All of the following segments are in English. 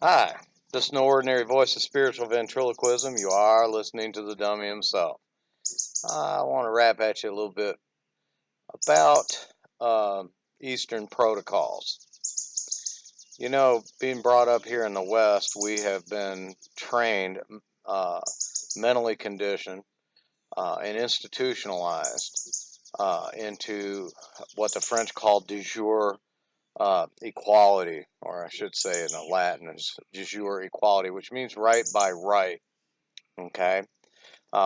Hi, this is no ordinary voice of spiritual ventriloquism. You are listening to the dummy himself. I want to rap at you a little bit about Eastern protocols. You know, being brought up here in the West, we have been trained, uh, mentally conditioned, and institutionalized into what the French call du jour equality, or I should say in the Latin, is du jour equality, which means right by right. Okay.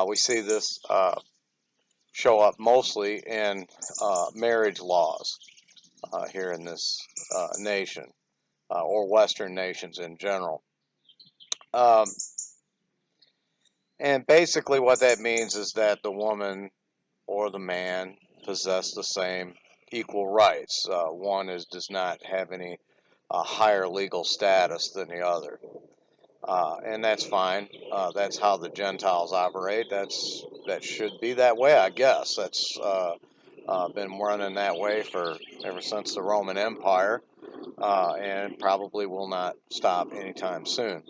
We see this show up mostly in marriage laws here in this nation or Western nations in general. Um, and basically, what that means is that the woman or the man possess the same equal rights. Does not have any higher legal status than the other. And that's fine. That's how the Gentiles operate. That should be that way, I guess. That's been running that way for ever since the Roman Empire, and probably will not stop anytime soon.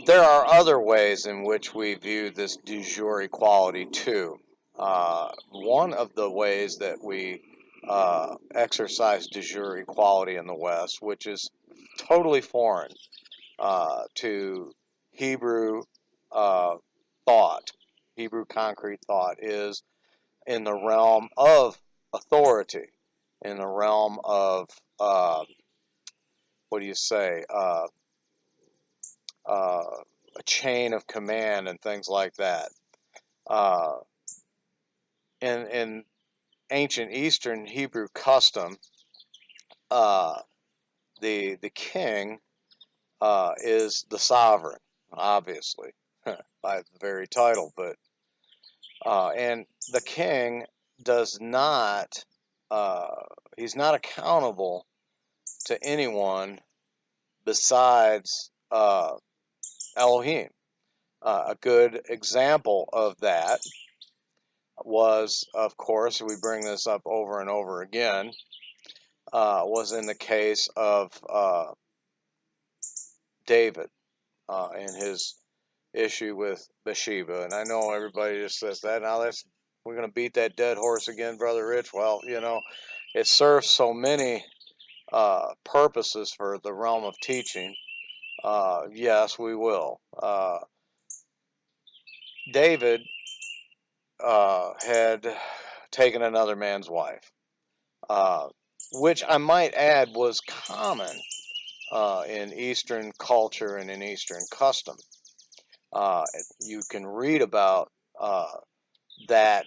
There are other ways in which we view this du jour equality too. One of the ways that we exercise du jour equality in the West, which is totally foreign to Hebrew thought, Hebrew concrete thought, is in the realm of authority, in the realm of what do you say, a chain of command and things like that. Uh, in ancient Eastern Hebrew custom, uh, the king is the sovereign, obviously, by the very title, but and the king does not, he's not accountable to anyone besides Elohim. A good example of that was, of course, we bring this up over and over again, was in the case of David and his issue with Bathsheba. And I know everybody just says that. Now we're going to beat that dead horse again, Brother Rich. Well, you know, it serves so many purposes for the realm of teaching. Yes, we will. David had taken another man's wife, uh, which I might add was common in Eastern culture and in Eastern custom. You can read about that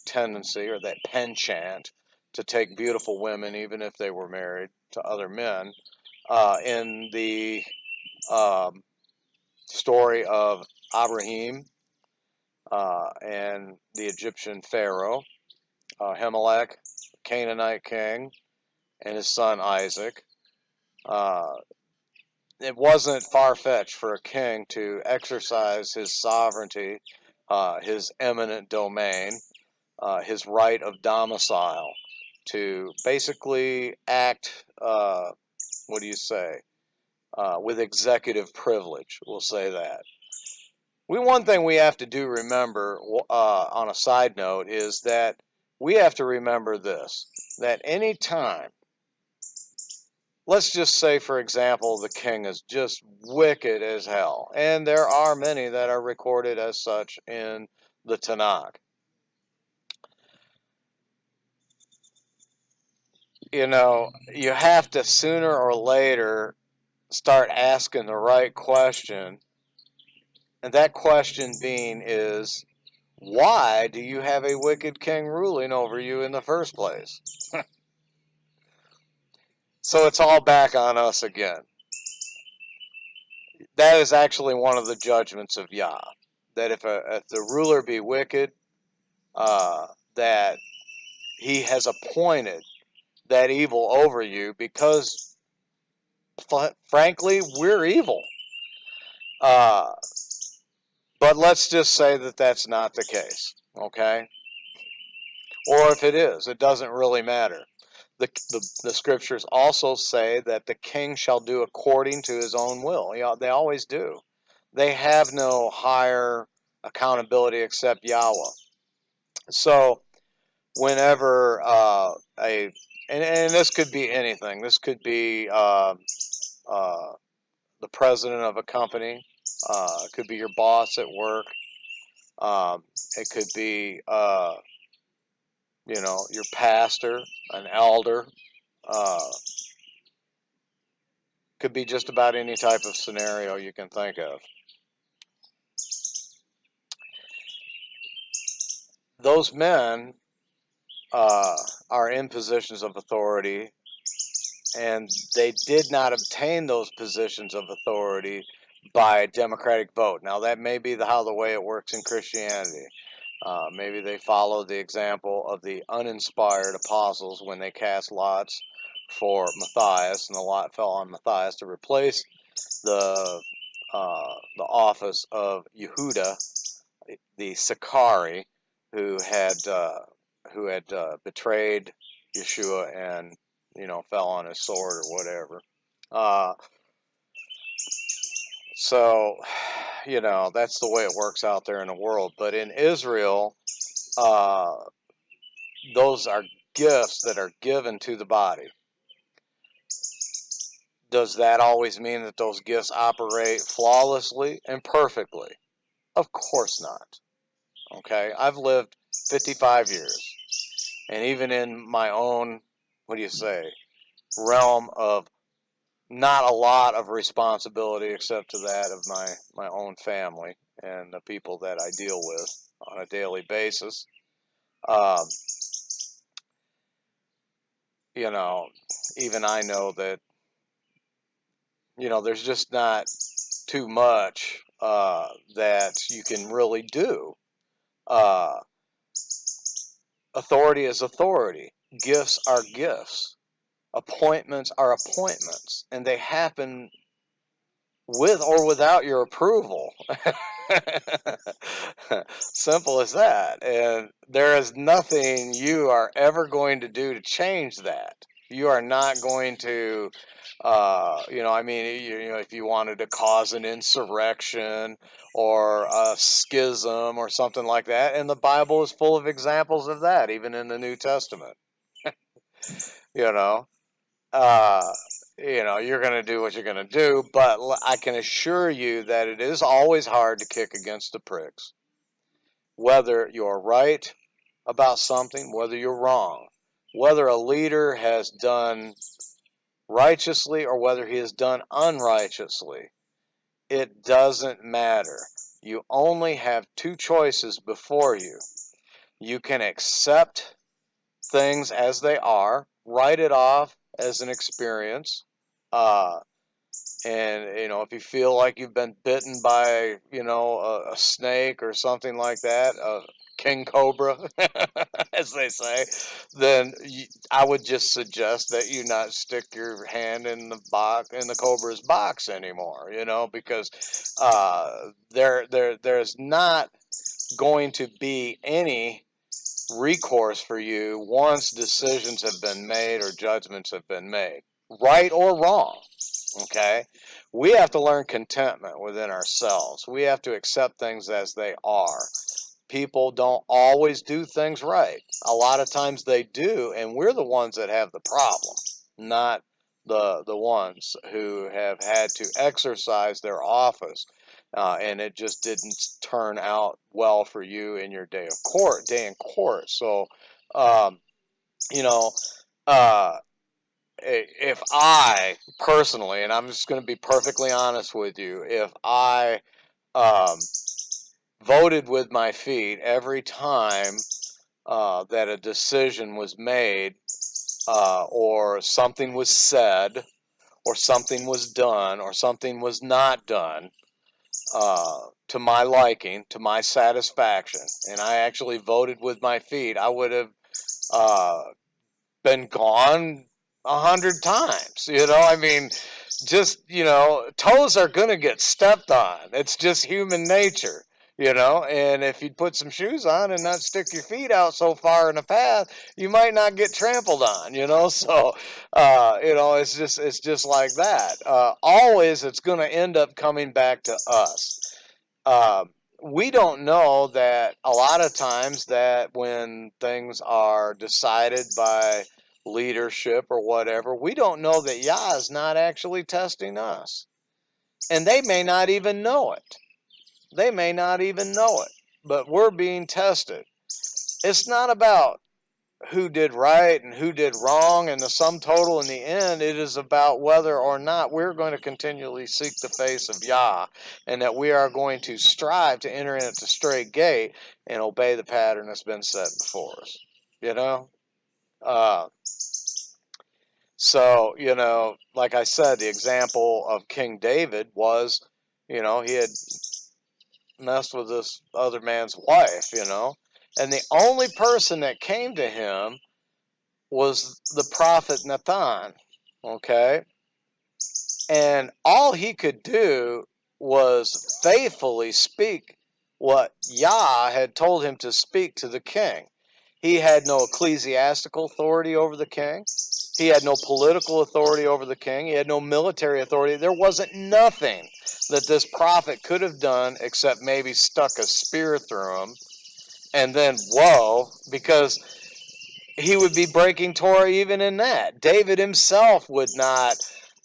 tendency or that penchant to take beautiful women, even if they were married to other men, in the um, story of Abraham and the Egyptian Pharaoh, Ahimelech, Canaanite king, and his son Isaac. Uh, it wasn't far-fetched for a king to exercise his sovereignty, his eminent domain, his right of domicile, to basically act, what do you say, with executive privilege. We'll say that. One thing we have to do remember, on a side note, is that we have to remember this, that any time, let's just say, for example, the king is just wicked as hell, and there are many that are recorded as such in the Tanakh. You know, you have to sooner or later start asking the right question, and that question being is, why do you have a wicked king ruling over you in the first place? So it's all back on us again. That is actually one of the judgments of Yah. That if the ruler be wicked, that he has appointed that evil over you because, frankly, we're evil. Uh, but let's just say that that's not the case, okay? Or if it is, it doesn't really matter. the scriptures also say that the king shall do according to his own will. You know, they always do. They have no higher accountability except Yahweh. So whenever and this could be anything. This could be the president of a company. It could be your boss at work. It could be your pastor, an elder. Could be just about any type of scenario you can think of. Those men are in positions of authority, and they did not obtain those positions of authority by democratic vote. Now, that may be how the way it works in Christianity. Maybe they followed the example of the uninspired apostles when they cast lots for Matthias, and the lot fell on Matthias to replace the office of Yehuda, the Sicarii, who had betrayed Yeshua and fell on his sword or whatever. So that's the way it works out there in the world. But in Israel, those are gifts that are given to the body. Does that always mean that those gifts operate flawlessly and perfectly? Of course not. Okay, I've lived 55 years, and even in my own, realm of not a lot of responsibility except to that of my own family and the people that I deal with on a daily basis. Even I know that, there's just not too much that you can really do. Authority is authority. Gifts are gifts. Appointments are appointments, and they happen with or without your approval. Simple as that. And there is nothing you are ever going to do to change that. You are not going to, if you wanted to cause an insurrection or a schism or something like that, and the Bible is full of examples of that, even in the New Testament. You're going to do what you're going to do, but I can assure you that it is always hard to kick against the pricks. Whether you're right about something, whether you're wrong, whether a leader has done righteously or whether he has done unrighteously, it doesn't matter. You only have two choices before you. You can accept things as they are, write it off as an experience, and if you feel like you've been bitten by a snake or something like that, a king cobra, as they say, then I would just suggest that you not stick your hand in the cobra's box anymore. Because there's not going to be any recourse for you once decisions have been made or judgments have been made, right or wrong. Okay, we have to learn contentment within ourselves. We have to accept things as they are. People don't always do things right. A lot of times they do, and we're the ones that have the problem, not the ones who have had to exercise their office, and it just didn't turn out well for you in your day in court. So, if I personally, and I'm just going to be perfectly honest with you, if I voted with my feet every time that a decision was made, or something was said, or something was done, or something was not done to my liking, to my satisfaction, and I actually voted with my feet, I would have been gone 100 times. Toes are going to get stepped on. It's just human nature. and if you put some shoes on and not stick your feet out so far in the path, you might not get trampled on, so it's just like that. Always it's going to end up coming back to us. uh, we don't know that a lot of times that when things are decided by leadership or whatever, we don't know that Yah is not actually testing us. And they may not even know it. They may not even know it. But we're being tested. It's not about who did right and who did wrong and the sum total in the end. It is about whether or not we're going to continually seek the face of Yah, and that we are going to strive to enter in at the straight gate and obey the pattern that's been set before us. Uh, so, like I said, the example of King David was, he had messed with this other man's wife, and the only person that came to him was the prophet Nathan, okay? And all he could do was faithfully speak what Yah had told him to speak to the king. He had no ecclesiastical authority over the king. He had no political authority over the king. He had no military authority. There wasn't nothing that this prophet could have done except maybe stuck a spear through him. And then, whoa, because he would be breaking Torah even in that. David himself would not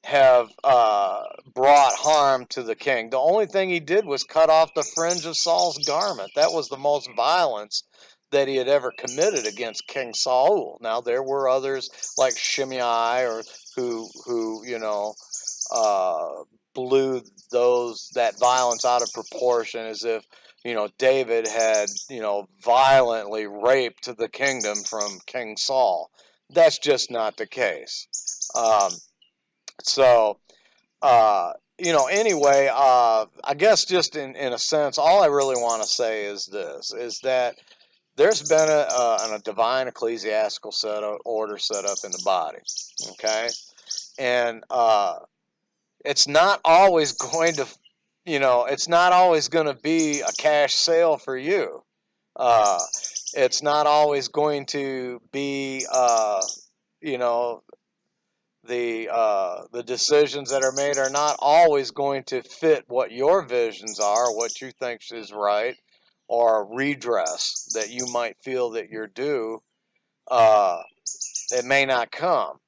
have brought harm to the king. The only thing he did was cut off the fringe of Saul's garment. That was the most violence that he had ever committed against King Saul. Now there were others like Shimei, or who blew that violence out of proportion, as if David had violently raped the kingdom from King Saul. That's just not the case. So anyway, I guess just in a sense, all I really want to say is this: is that there's been a divine ecclesiastical order set up in the body, okay, and it's not always going to, it's not always going to be a cash sale for you. It's not always going to be, the decisions that are made are not always going to fit what your visions are, what you think is right, or redress that you might feel that you're due. It may not come,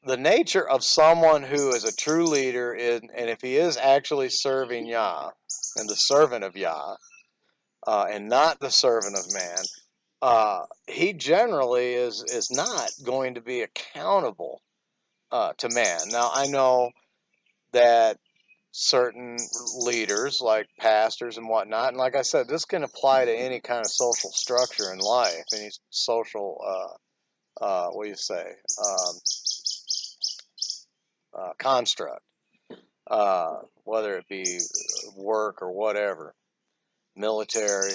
the nature of someone who is a true leader is, and if he is actually serving Yah and the servant of Yah, and not the servant of man, he generally is not going to be accountable to man. Now, I know that certain leaders, like pastors and whatnot, and like I said, this can apply to any kind of social structure in life, any social, what do you say, construct, whether it be work or whatever, military,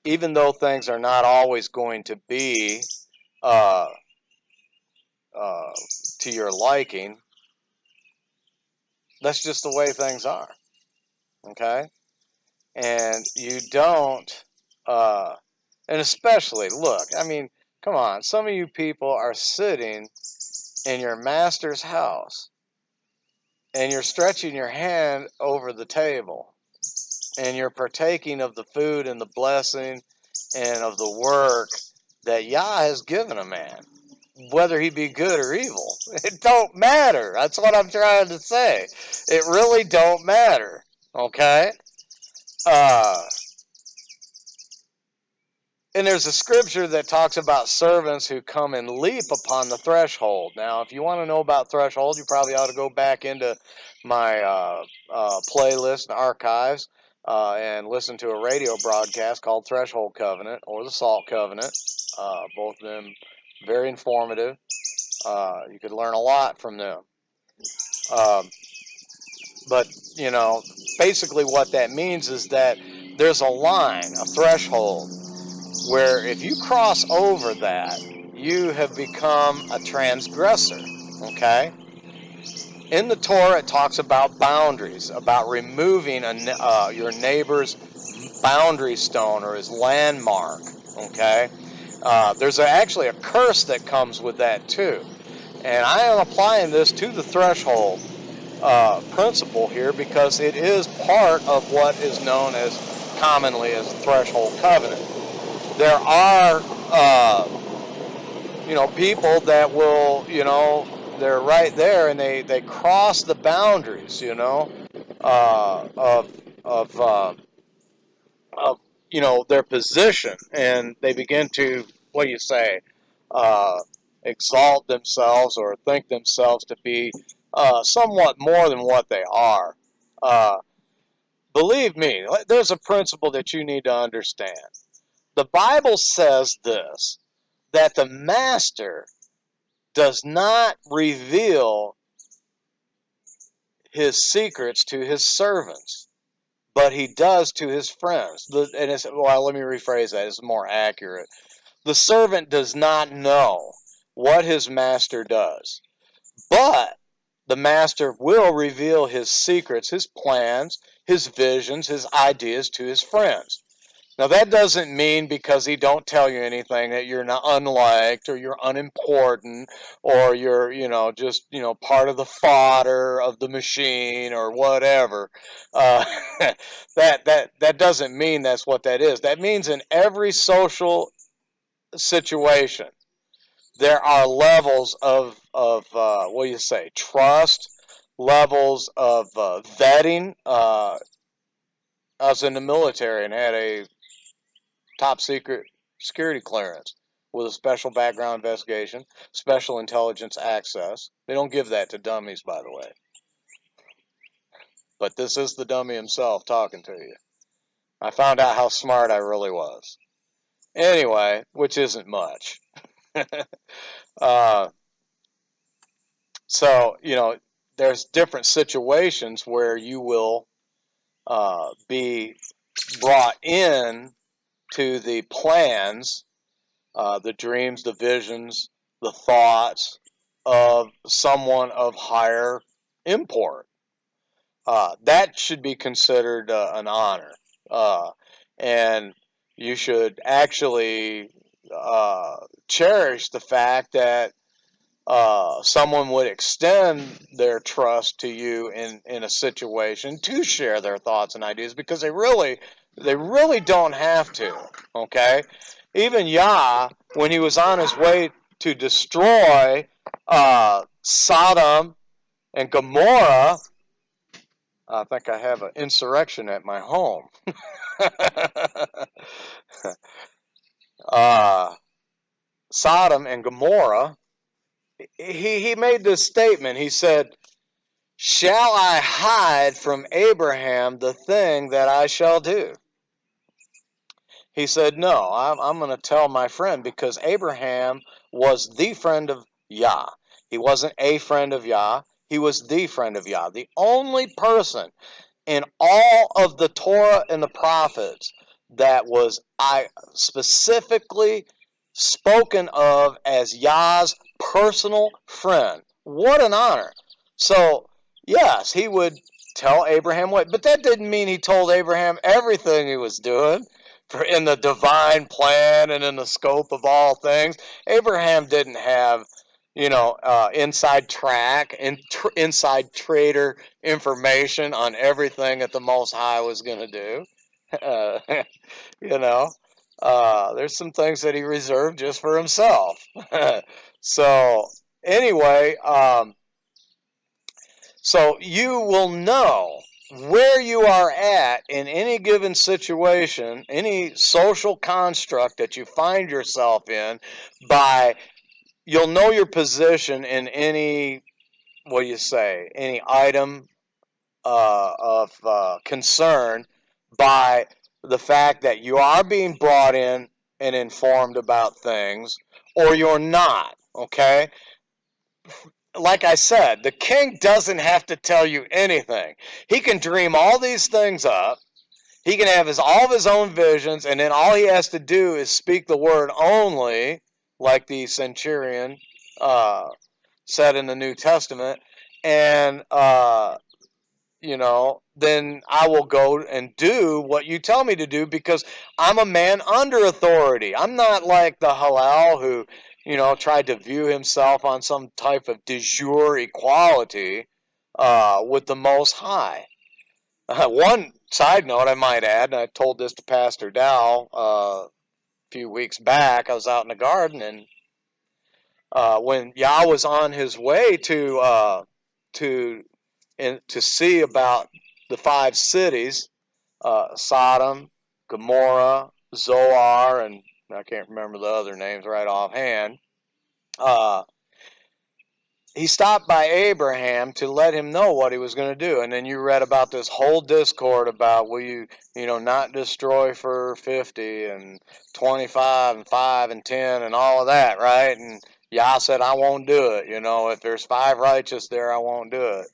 even though things are not always going to be uh, to your liking, that's just the way things are, okay? And you don't, and especially, look, I mean, come on, some of you people are sitting in your master's house, and you're stretching your hand over the table, and you're partaking of the food and the blessing and of the work that Yah has given a man, whether he be good or evil. It don't matter. That's what I'm trying to say. It really don't matter, okay? And there's a scripture that talks about servants who come and leap upon the threshold. Now, if you want to know about threshold, you probably ought to go back into my playlist and archives and listen to a radio broadcast called Threshold Covenant or the Salt Covenant. Both of them very informative. You could learn a lot from them. But, basically what that means is that there's a line, a threshold, where if you cross over that, you have become a transgressor, okay? In the Torah, it talks about boundaries, about removing your neighbor's boundary stone or his landmark, okay? There's actually a curse that comes with that too. And I am applying this to the threshold principle here because it is part of what is known as commonly as the threshold covenant. There are, people that will, they're right there and they cross the boundaries, of, their position, and they begin to, what do you say, uh, exalt themselves or think themselves to be somewhat more than what they are. Uh, Believe me, there's a principle that you need to understand. The Bible says this, that the master does not reveal his secrets to his servants, but he does to his friends. Let me rephrase that, it's more accurate. The servant does not know what his master does, but the master will reveal his secrets, his plans, his visions, his ideas to his friends. Now that doesn't mean because he don't tell you anything that you're not unliked or you're unimportant or you're, just, part of the fodder of the machine or whatever. Uh, that doesn't mean that's what that is. That means in every social situation, there are levels of what do you say, trust, levels of vetting. I was in the military and had a top secret security clearance with a special background investigation, special intelligence access. They don't give that to dummies, by the way. But this is the dummy himself talking to you. I found out how smart I really was. Anyway, which isn't much. uh, so, there's different situations where you will be brought in to the plans, the dreams, the visions, the thoughts of someone of higher import. That should be considered an honor. And you should actually cherish the fact that someone would extend their trust to you in a situation to share their thoughts and ideas because they really don't have to. Okay, even Yah, when he was on his way to destroy Sodom and Gomorrah, I think I have an insurrection at my home. Sodom and Gomorrah, he made this statement. He said, "Shall I hide from Abraham the thing that I shall do?" He said, "No, I'm going to tell my friend," because Abraham was the friend of Yah. He wasn't a friend of Yah. He was the friend of Yah. The only person in all of the Torah and the prophets that was specifically spoken of as Yah's personal friend. What an honor. So, yes, he would tell Abraham what, but that didn't mean he told Abraham everything he was doing in the divine plan and in the scope of all things. Abraham didn't have, inside track and inside trader information on everything that the Most High was going to do. Uh, you know, there's some things that he reserved just for himself. So anyway, so you will know where you are at in any given situation, any social construct that you find yourself in, you'll know your position in any, any item of concern by the fact that you are being brought in and informed about things, or you're not, okay? Like I said, the king doesn't have to tell you anything. He can dream all these things up. He can have all of his own visions, and then all he has to do is speak the word only, like the centurion said in the New Testament, and then I will go and do what you tell me to do because I'm a man under authority. I'm not like the Hillel who, tried to view himself on some type of de jure equality with the Most High. One side note I might add, and I told this to Pastor Dow a few weeks back, I was out in the garden, and when Yah was on his way to see about the 5 cities, Sodom, Gomorrah, Zoar, and I can't remember the other names right offhand. He stopped by Abraham to let him know what he was going to do. And then you read about this whole discord about will you not destroy for 50 and 25 and 5 and 10 and all of that, right? And Yah said, I won't do it. If there's 5 righteous there, I won't do it.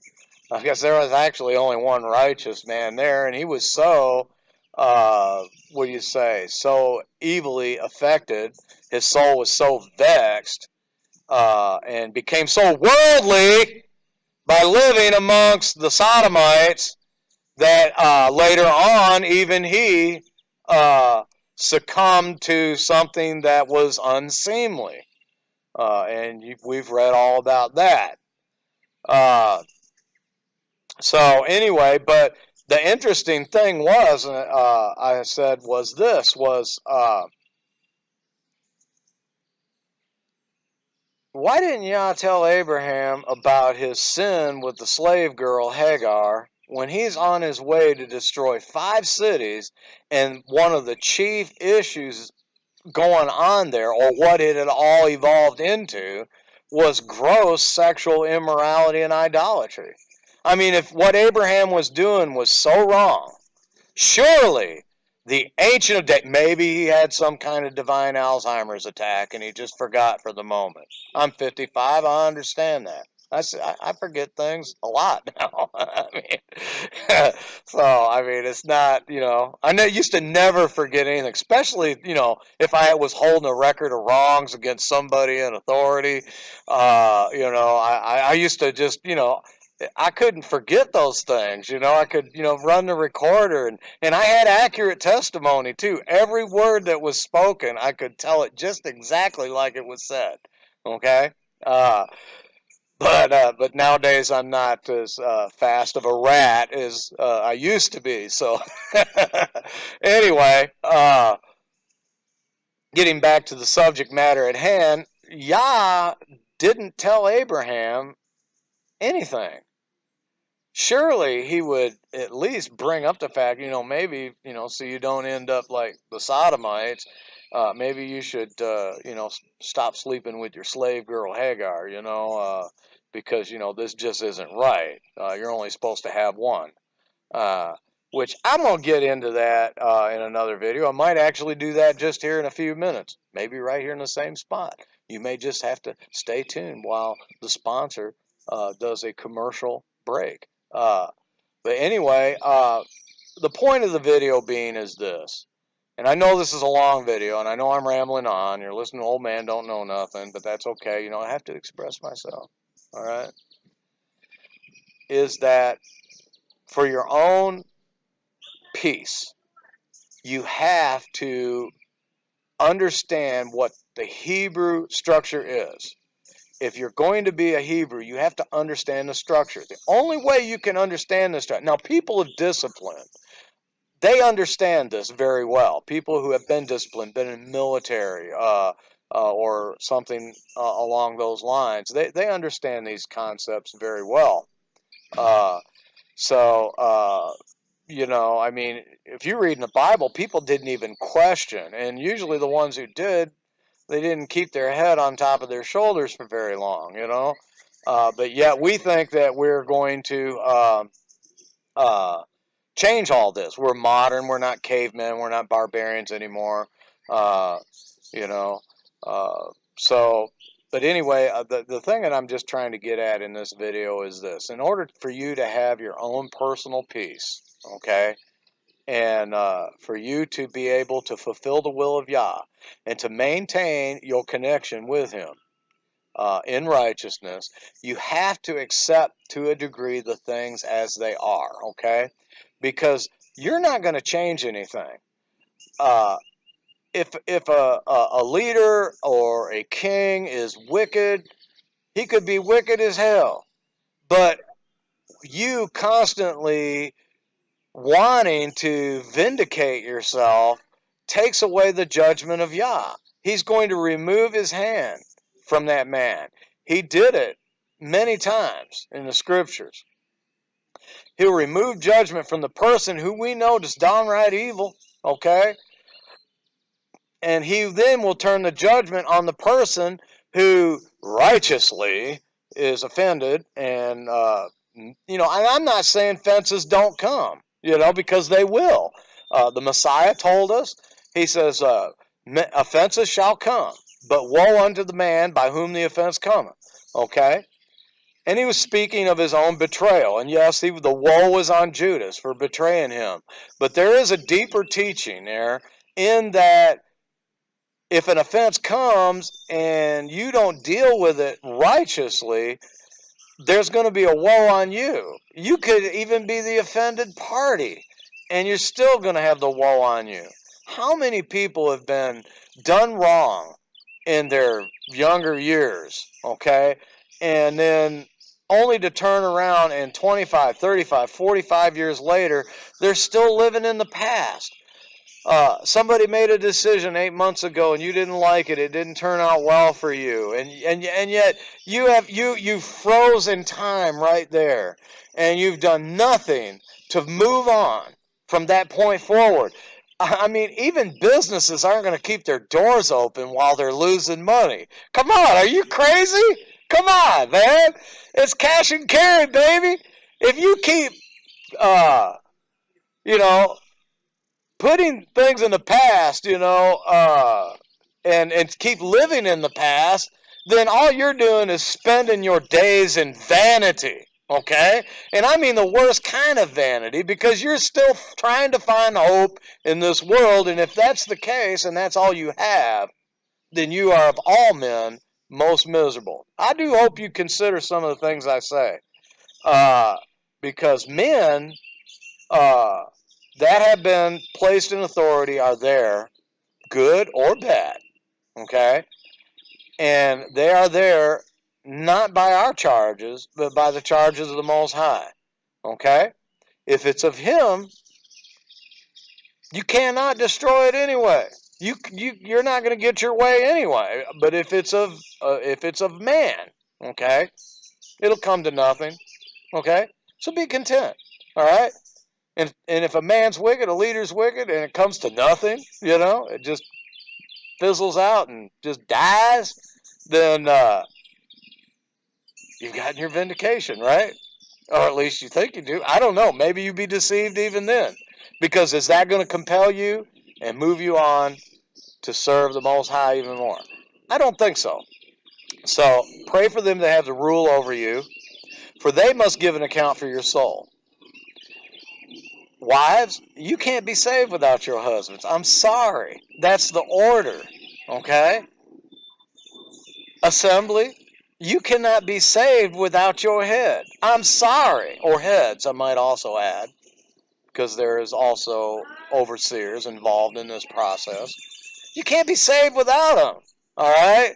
I guess there was actually only one righteous man there, and he was so, so evilly affected. His soul was so vexed and became so worldly by living amongst the Sodomites that later on, even he succumbed to something that was unseemly. And we've read all about that. So anyway, but the interesting thing was, I said, why didn't Yah tell Abraham about his sin with the slave girl Hagar when he's on his way to destroy 5 cities, and one of the chief issues going on there, or what it had all evolved into, was gross sexual immorality and idolatry? I mean, if what Abraham was doing was so wrong, surely the Ancient of Days, maybe he had some kind of divine Alzheimer's attack and he just forgot for the moment. I'm 55, I understand that. I forget things a lot now. It's not, I used to never forget anything, especially, if I was holding a record of wrongs against somebody in authority. I used to just, I couldn't forget those things. I could, run the recorder, and I had accurate testimony too. Every word that was spoken, I could tell it just exactly like it was said. Okay? But nowadays I'm not as fast of a rat as I used to be. So anyway, getting back to the subject matter at hand, Yah didn't tell Abraham anything. Surely he would at least bring up the fact, maybe, so you don't end up like the Sodomites. Maybe you should, stop sleeping with your slave girl Hagar, because, this just isn't right. You're only supposed to have one. Which I'm going to get into that in another video. I might actually do that just here in a few minutes. Maybe right here in the same spot. You may just have to stay tuned while the sponsor does a commercial break. But anyway, the point of the video being is this. And I know this is a long video, and I know I'm rambling on. You're listening to Old Man Don't Know Nothing, but that's okay. I have to express myself. All right? Is that for your own peace, you have to understand what the Hebrew structure is. If you're going to be a Hebrew, you have to understand the structure. The only way you can understand this structure. Now, people of discipline, they understand this very well. People who have been disciplined, been in the military, or something along those lines, they understand these concepts very well. If you read in the Bible, people didn't even question, and usually the ones who did, they didn't keep their head on top of their shoulders for very long, but yet we think that we're going to change all this. We're modern. We're not cavemen. We're not barbarians anymore. But anyway, the thing that I'm just trying to get at in this video is this. In order for you to have your own personal peace, okay, and for you to be able to fulfill the will of Yah and to maintain your connection with Him in righteousness, you have to accept to a degree the things as they are, okay? Because you're not going to change anything. If a leader or a king is wicked, he could be wicked as hell. But you constantly wanting to vindicate yourself takes away the judgment of Yah. He's going to remove his hand from that man. He did it many times in the scriptures. He'll remove judgment from the person who we know is downright evil, okay? And he then will turn the judgment on the person who righteously is offended. And, I'm not saying fences don't come, because they will. The Messiah told us, he says, offenses shall come, but woe unto the man by whom the offense cometh. Okay? And he was speaking of his own betrayal. And yes, the woe was on Judas for betraying him. But there is a deeper teaching there in that if an offense comes and you don't deal with it righteously, there's going to be a woe on you. You could even be the offended party, and you're still going to have the woe on you. How many people have been done wrong in their younger years, okay? And then only to turn around and 25, 35, 45 years later, they're still living in the past. Somebody made a decision 8 months ago and you didn't like it. It didn't turn out well for you, and yet you froze in time right there, and you've done nothing to move on from that point forward. I mean, even businesses aren't going to keep their doors open while they're losing money. Come on, are you crazy? Come on, man. It's cash and carry, baby. If you keep, you know, putting things in the past, and keep living in the past, then all you're doing is spending your days in vanity, okay? And I mean the worst kind of vanity, because you're still trying to find hope in this world, and if that's the case and that's all you have, then you are of all men most miserable. I do hope you consider some of the things I say, because men that have been placed in authority are there, good or bad, okay? And they are there not by our charges, but by the charges of the Most High, okay? If it's of Him, you cannot destroy it anyway. You're not going to get your way anyway. But if it's of man, okay, it'll come to nothing, okay? So be content, all right? And if a man's wicked, a leader's wicked, and it comes to nothing, it just fizzles out and just dies, then you've gotten your vindication, right? Or at least you think you do. I don't know. Maybe you'd be deceived even then. Because is that going to compel you and move you on to serve the Most High even more? I don't think so. So pray for them to have the rule over you, for they must give an account for your soul. Wives, you can't be saved without your husbands. I'm sorry. That's the order. Okay? Assembly, you cannot be saved without your head. I'm sorry. Or heads, I might also add, because there is also overseers involved in this process. You can't be saved without them. All right?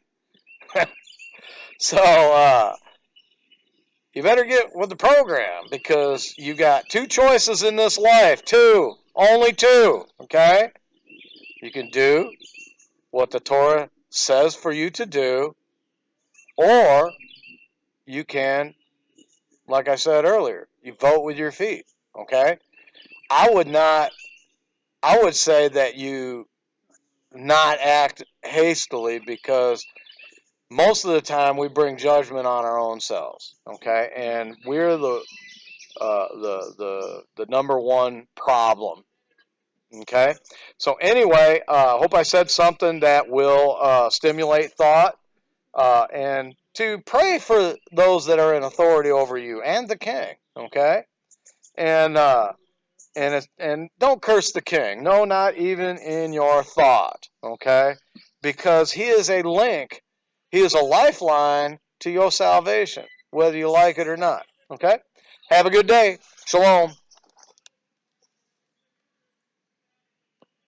So, you better get with the program, because you got two choices in this life. Two. Only two. Okay? You can do what the Torah says for you to do, or you can, like I said earlier, you vote with your feet. Okay? I would say that you not act hastily, because most of the time we bring judgment on our own selves, okay? And we're the number one problem, okay? So anyway, hope I said something that will stimulate thought, and to pray for those that are in authority over you and the king, okay? And And don't curse the king. No, not even in your thought, okay? Because he is a link, he is a lifeline to your salvation, whether you like it or not, okay? Have a good day. Shalom.